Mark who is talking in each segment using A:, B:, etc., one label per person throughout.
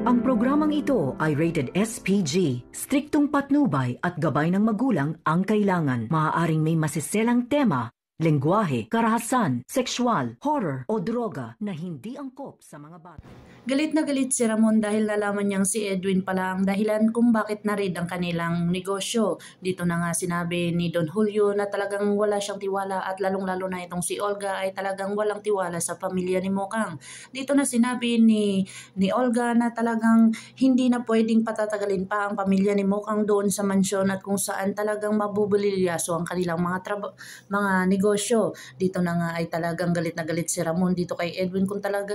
A: Ang programang ito ay rated SPG. Striktong patnubay at gabay ng magulang ang kailangan. Maaaring may masiselang tema, lengguwahe, karahasan, sexual, horror o droga na hindi angkop sa mga bata.
B: Galit na galit si Ramon dahil nalaman niyang si Edwin pala ang dahilan kung bakit na-raid ang kanilang negosyo. Dito na nga sinabi ni Don Julio na talagang wala siyang tiwala at lalong-lalo na itong si Olga ay talagang walang tiwala sa pamilya ni Mokang. Dito na sinabi ni Olga na talagang hindi na pwedeng patatagalin pa ang pamilya ni Mokang doon sa mansyon at kung saan talagang mabubulilyaso ang kanilang mga negosyo. Dito na nga ay talagang galit na galit si Ramon dito kay Edwin kung talaga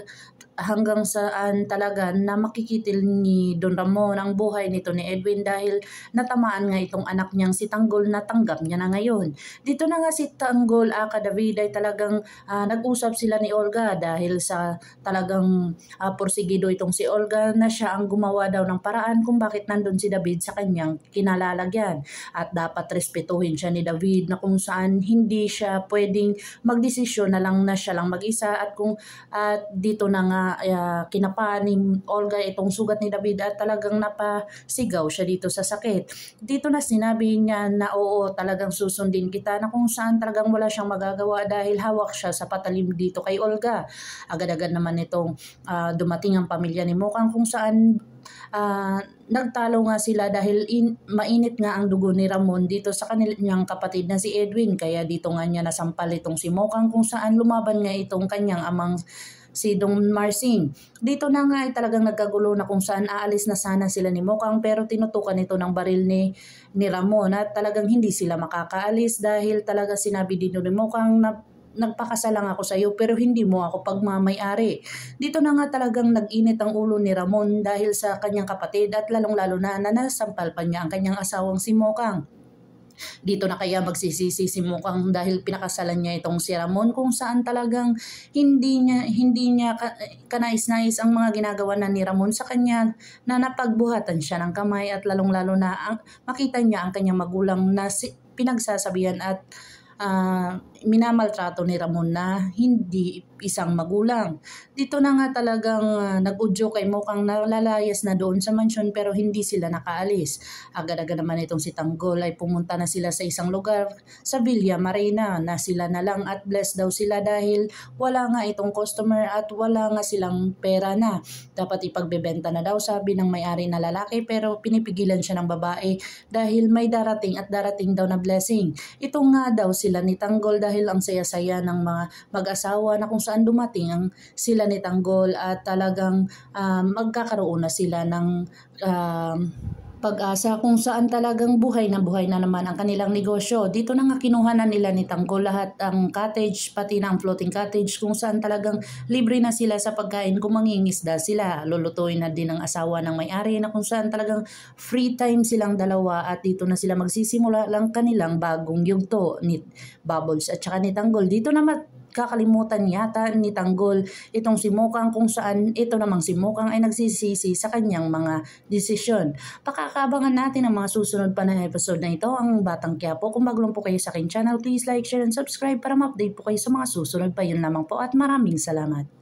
B: hanggang saan talaga na makikitil ni Don Ramon ang buhay nito ni Edwin dahil natamaan nga itong anak niyang si Tanggol na tanggap niya na ngayon. Dito na nga si Tanggol David ay talagang nag-usap sila ni Olga dahil sa talagang porsigido itong si Olga na siya ang gumawa daw ng paraan kung bakit nandun si David sa kanyang kinalalagyan at dapat respetuhin siya ni David na kung saan hindi siya pwedeng magdesisyon na lang na siya lang mag-isa at kung dito na nga kinapa ni Olga itong sugat ni David at talagang napasigaw siya dito sa sakit. Dito na sinabi niya na oo, talagang susundin kita na kung saan talagang wala siyang magagawa dahil hawak siya sa patalim dito kay Olga. Agad-agad naman itong dumating ang pamilya ni Mokang kung saan nagtalo nga sila dahil mainit nga ang dugo ni Ramon dito sa kanilang kapatid na si Edwin. Kaya dito nga niya nasampal itong si Mokang kung saan lumaban nga itong kanyang amang si Don Marsing. Dito na nga ay talagang nagkagulo na kung saan aalis na sana sila ni Mokang pero tinutukan ito ng baril ni Ramon at talagang hindi sila makakaalis dahil talaga sinabi din ni Mokang na nagpakasal lang ako sa iyo pero hindi mo ako pagmamay-ari. Dito na nga talagang nag-init ang ulo ni Ramon dahil sa kanyang kapatid at lalong-lalo na nasampal pa niya ang kanyang asawang si Mokang. Dito na kaya magsisisi si Mokang dahil pinakasalan niya itong si Ramon kung saan talagang hindi niya kanais-nais ang mga ginagawa na ni Ramon sa kanya na napagbuhatan siya ng kamay at lalong-lalo na makita niya ang kanyang magulang na pinagsasabihan at minamaltrato ni Ramon na hindi isang magulang. Dito na nga talagang nag-udyo kay Mokang na lalayas na doon sa mansyon pero hindi sila nakaalis. Agad-agad naman itong si Tanggol ay pumunta na sila sa isang lugar sa Villa Marina na sila na lang at blessed daw sila dahil wala nga itong customer at wala nga silang pera na. Dapat ipagbebenta na daw sabi ng may-ari na lalaki pero pinipigilan siya ng babae dahil may darating at darating daw na blessing. Ito nga daw sila ni Tanggol dahil ang saya-saya ng mga mag-asawa na kung saan dumating ang sila ni Tanggol at talagang magkakaroon na sila ng pag-asa kung saan talagang buhay na naman ang kanilang negosyo. Dito na nga kinuha na nila ni Tanggol lahat ang cottage, pati na ang floating cottage kung saan talagang libre na sila sa pagkain kung mangingisda sila. Lulutuin na din ang asawa ng may-ari na kung saan talagang free time silang dalawa at dito na sila magsisimula lang kanilang bagong yugto ni Bubbles at saka ni Tanggol. Dito naman kakalimutan yata ni Tanggol itong si Mokang kung saan ito namang si Mokang ay nagsisisi sa kanyang mga desisyon. Pakakabangan natin ang mga susunod pa na episode na ito, ang Batang Quiapo. Kung bago po kayo sa aking channel, please like, share, and subscribe para ma-update po kayo sa mga susunod pa. Yun lamang po at maraming salamat.